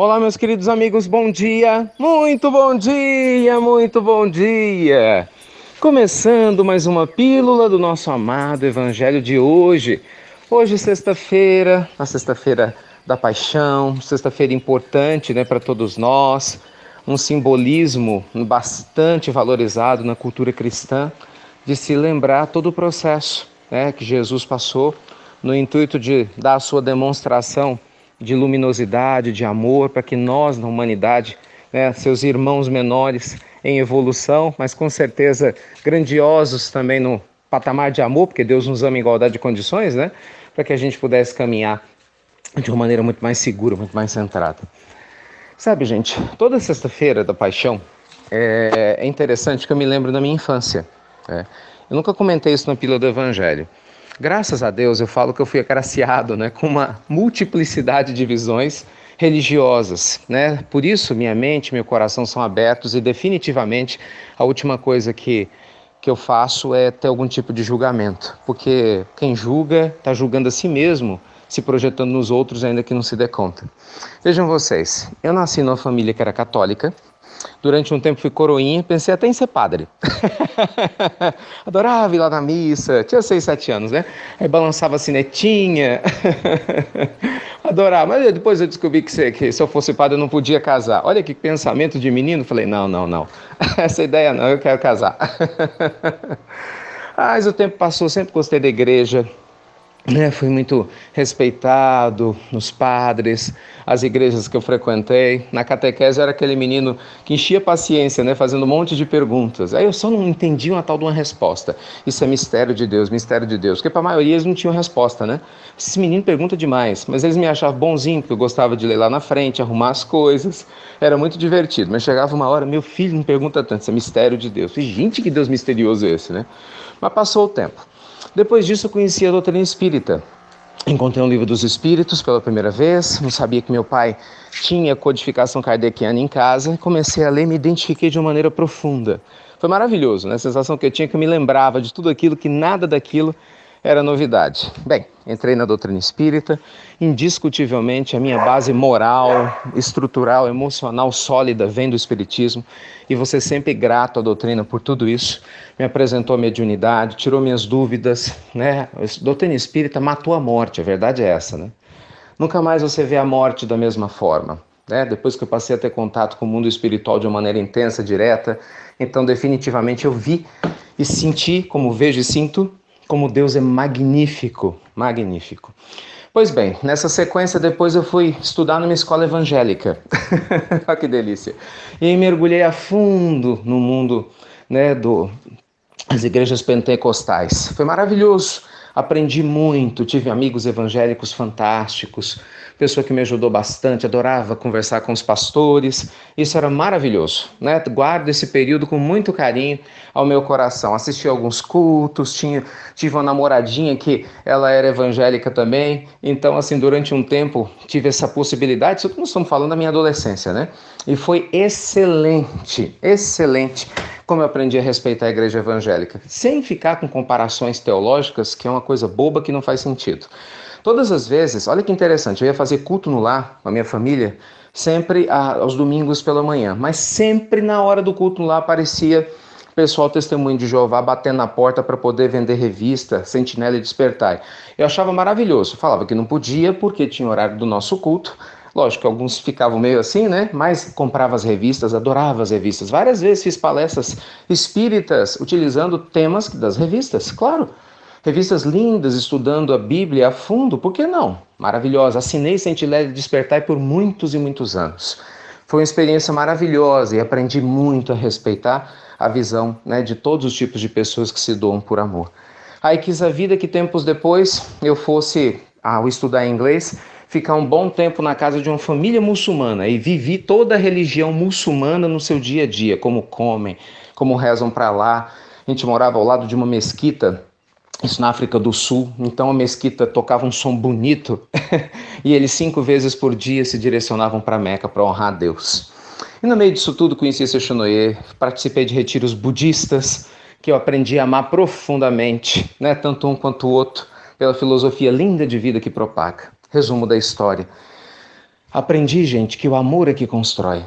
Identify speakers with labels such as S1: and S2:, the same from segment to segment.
S1: Olá, meus queridos amigos, bom dia! Muito bom dia, muito bom dia! Começando mais uma pílula do nosso amado Evangelho de hoje. Hoje, sexta-feira, a sexta-feira da paixão, sexta-feira importante, né, para todos nós. Um simbolismo bastante valorizado na cultura cristã de se lembrar todo o processo, né, que Jesus passou no intuito de dar a sua demonstração de luminosidade, de amor, para que nós, na humanidade, né, seus irmãos menores em evolução, mas com certeza grandiosos também no patamar de amor, porque Deus nos ama em igualdade de condições, né, para que a gente pudesse caminhar de uma maneira muito mais segura, muito mais centrada. Sabe, gente, toda sexta-feira da Paixão é interessante que eu me lembro da minha infância. Né? Eu nunca comentei isso na pílula do Evangelho. Graças a Deus eu falo que eu fui agraciado, né, com uma multiplicidade de visões religiosas, né? Por isso minha mente e meu coração são abertos e definitivamente a última coisa que eu faço é ter algum tipo de julgamento, porque quem julga está julgando a si mesmo, se projetando nos outros ainda que não se dê conta. Vejam vocês, eu nasci numa família que era católica. Durante um tempo fui coroinha, pensei até em ser padre. Adorava ir lá na missa, tinha 6, 7 anos, né? Aí balançava a sinetinha. Adorava, mas depois eu descobri que se eu fosse padre eu não podia casar. Olha que pensamento de menino. Falei, não. Essa ideia não, eu quero casar. Mas o tempo passou, sempre gostei da igreja. Fui muito respeitado nos padres, as igrejas que eu frequentei. Na catequese eu era aquele menino que enchia paciência, né, fazendo um monte de perguntas. Aí eu só não entendi uma tal de uma resposta. Isso é mistério de Deus, porque para a maioria eles não tinham resposta, né? Esse menino pergunta demais, mas eles me achavam bonzinho, porque eu gostava de ler lá na frente, arrumar as coisas. Era muito divertido, mas chegava uma hora, meu filho não pergunta tanto, isso é mistério de Deus. E, gente, que Deus misterioso é esse, né? Mas passou o tempo. Depois disso eu conheci a doutrina espírita. Encontrei um livro dos espíritos pela primeira vez, não sabia que meu pai tinha codificação kardeciana em casa, comecei a ler e me identifiquei de uma maneira profunda. Foi maravilhoso, né? A sensação que eu tinha que eu me lembrava de tudo aquilo, que nada daquilo era novidade. Bem, entrei na doutrina espírita, indiscutivelmente a minha base moral, estrutural, emocional sólida vem do espiritismo, e vou ser sempre grato à doutrina por tudo isso. Me apresentou a mediunidade, tirou minhas dúvidas, né? A doutrina espírita matou a morte, a verdade é essa, né? Nunca mais você vê a morte da mesma forma. Né? Depois que eu passei a ter contato com o mundo espiritual de uma maneira intensa, direta, então definitivamente eu vi e senti, como vejo e sinto, como Deus é magnífico, magnífico. Pois bem, nessa sequência depois eu fui estudar numa escola evangélica. Olha que delícia. E aí mergulhei a fundo no mundo, né, das igrejas pentecostais. Foi maravilhoso. Aprendi muito, tive amigos evangélicos fantásticos, pessoa que me ajudou bastante, adorava conversar com os pastores, isso era maravilhoso, né? Guardo esse período com muito carinho ao meu coração. Assisti alguns cultos, tive uma namoradinha que ela era evangélica também, então assim, durante um tempo tive essa possibilidade, isso que nós estamos falando da minha adolescência, né? E foi excelente, excelente como eu aprendi a respeitar a igreja evangélica, sem ficar com comparações teológicas, que é uma coisa boba que não faz sentido. Todas as vezes, olha que interessante, eu ia fazer culto no lar, com a minha família, sempre aos domingos pela manhã, mas sempre na hora do culto no lar aparecia o pessoal testemunho de Jeová batendo na porta para poder vender revista, Sentinela e Despertai. Eu achava maravilhoso, falava que não podia porque tinha horário do nosso culto. Lógico que alguns ficavam meio assim, né? Mas comprava as revistas, adorava as revistas. Várias vezes fiz palestras espíritas utilizando temas das revistas, claro. Revistas lindas, estudando a Bíblia a fundo, por que não? Maravilhosa. Assinei Sentinela e Despertai por muitos e muitos anos. Foi uma experiência maravilhosa e aprendi muito a respeitar a visão, né, de todos os tipos de pessoas que se doam por amor. Aí quis a vida que tempos depois eu fosse, ao estudar inglês, ficar um bom tempo na casa de uma família muçulmana e vivi toda a religião muçulmana no seu dia a dia, como comem, como rezam para lá. A gente morava ao lado de uma mesquita, isso na África do Sul, então a mesquita tocava um som bonito e eles 5 vezes por dia se direcionavam para Meca para honrar a Deus. E no meio disso tudo conheci Seixonoye, participei de retiros budistas que eu aprendi a amar profundamente, né, tanto um quanto o outro, pela filosofia linda de vida que propaga. Resumo da história. Aprendi, gente, que o amor é que constrói.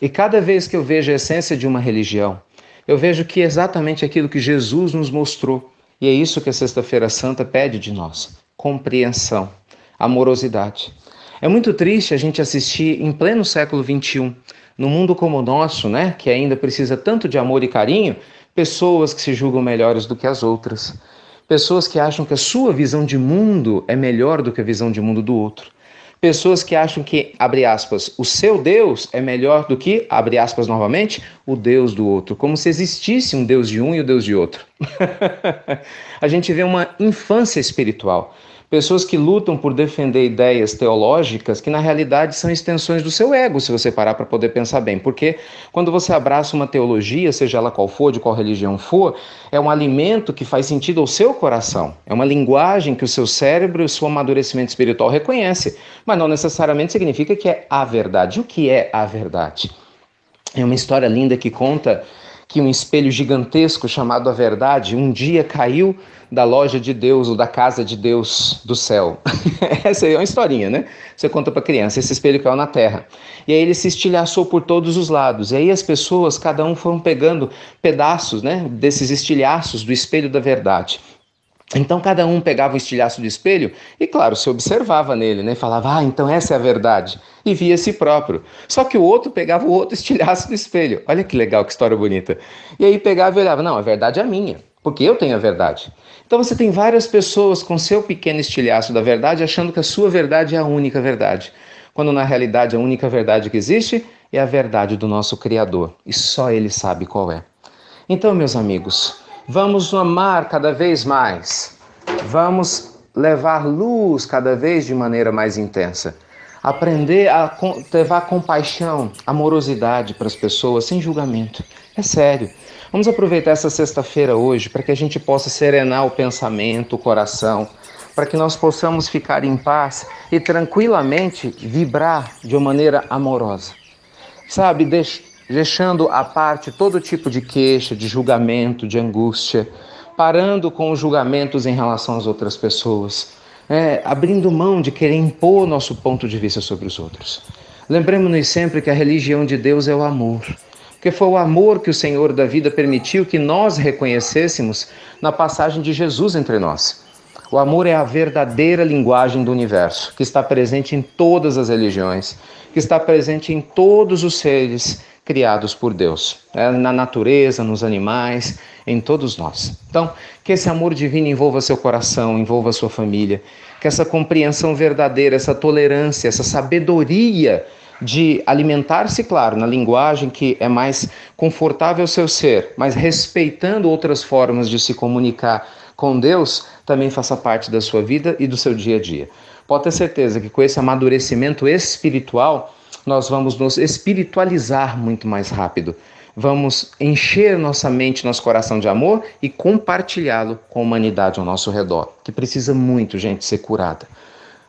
S1: E cada vez que eu vejo a essência de uma religião, eu vejo que é exatamente aquilo que Jesus nos mostrou. E é isso que a Sexta-feira Santa pede de nós: compreensão, amorosidade. É muito triste a gente assistir em pleno século XXI, num mundo como o nosso, né, que ainda precisa tanto de amor e carinho, pessoas que se julgam melhores do que as outras. Pessoas que acham que a sua visão de mundo é melhor do que a visão de mundo do outro. Pessoas que acham que, abre aspas, o seu Deus é melhor do que, abre aspas novamente, o Deus do outro. Como se existisse um Deus de um e o Deus de outro. A gente vê uma infância espiritual. Pessoas que lutam por defender ideias teológicas que na realidade são extensões do seu ego, se você parar para poder pensar bem. Porque quando você abraça uma teologia, seja ela qual for, de qual religião for, é um alimento que faz sentido ao seu coração. É uma linguagem que o seu cérebro e o seu amadurecimento espiritual reconhece. Mas não necessariamente significa que é a verdade. O que é a verdade? É uma história linda que conta que um espelho gigantesco chamado a Verdade um dia caiu da loja de Deus ou da casa de Deus do céu. Essa aí é uma historinha, né? Você conta para criança, esse espelho caiu na terra. E aí ele se estilhaçou por todos os lados. E aí as pessoas, cada um foram pegando pedaços, né, desses estilhaços do espelho da verdade. Então cada um pegava o estilhaço do espelho e, claro, se observava nele, né? Falava, então essa é a verdade. E via a si próprio. Só que o outro pegava o outro estilhaço do espelho. Olha que legal, que história bonita. E aí pegava e olhava, não, a verdade é minha, porque eu tenho a verdade. Então você tem várias pessoas com seu pequeno estilhaço da verdade achando que a sua verdade é a única verdade. Quando na realidade a única verdade que existe é a verdade do nosso Criador. E só Ele sabe qual é. Então, meus amigos, vamos amar cada vez mais. Vamos levar luz cada vez de maneira mais intensa. Aprender a levar compaixão, amorosidade para as pessoas, sem julgamento. É sério. Vamos aproveitar essa sexta-feira hoje para que a gente possa serenar o pensamento, o coração, para que nós possamos ficar em paz e tranquilamente vibrar de uma maneira amorosa. Sabe, deixando à parte todo tipo de queixa, de julgamento, de angústia, parando com os julgamentos em relação às outras pessoas, abrindo mão de querer impor nosso ponto de vista sobre os outros. Lembremos-nos sempre que a religião de Deus é o amor, porque foi o amor que o Senhor da vida permitiu que nós reconhecêssemos na passagem de Jesus entre nós. O amor é a verdadeira linguagem do universo, que está presente em todas as religiões, que está presente em todos os seres criados por Deus, na natureza, nos animais, em todos nós. Então, que esse amor divino envolva seu coração, envolva sua família, que essa compreensão verdadeira, essa tolerância, essa sabedoria de alimentar-se, claro, na linguagem que é mais confortável ao seu ser, mas respeitando outras formas de se comunicar com Deus, também faça parte da sua vida e do seu dia a dia. Pode ter certeza que com esse amadurecimento espiritual, nós vamos nos espiritualizar muito mais rápido. Vamos encher nossa mente, nosso coração de amor e compartilhá-lo com a humanidade ao nosso redor, que precisa muito, gente, ser curada.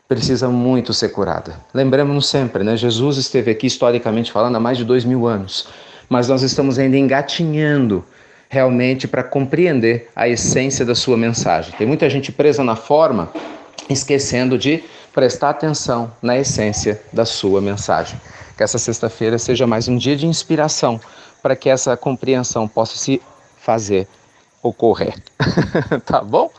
S1: Precisa muito ser curada. Lembremos-nos sempre, né? Jesus esteve aqui, historicamente falando, há mais de 2000 anos. Mas nós estamos ainda engatinhando realmente para compreender a essência da sua mensagem. Tem muita gente presa na forma, esquecendo de prestar atenção na essência da sua mensagem. Que essa sexta-feira seja mais um dia de inspiração para que essa compreensão possa se fazer ocorrer. Tá bom?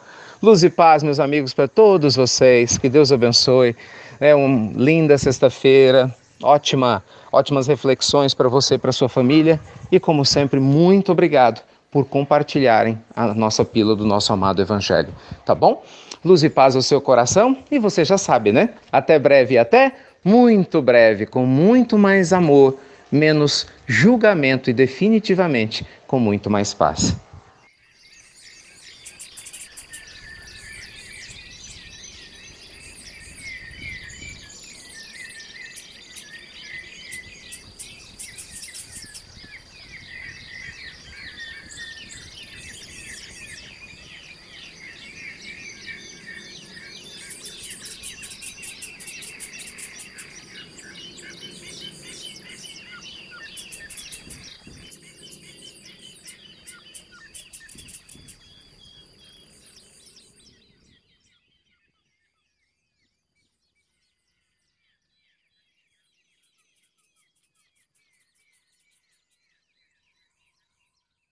S1: Luz e paz, meus amigos, para todos vocês. Que Deus abençoe. Uma linda sexta-feira. Ótimas reflexões para você e para sua família. E, como sempre, muito obrigado por compartilharem a nossa pílula do nosso amado Evangelho. Tá bom? Luz e paz ao seu coração. E você já sabe, né? Até breve e até muito breve, com muito mais amor, menos julgamento e definitivamente com muito mais paz.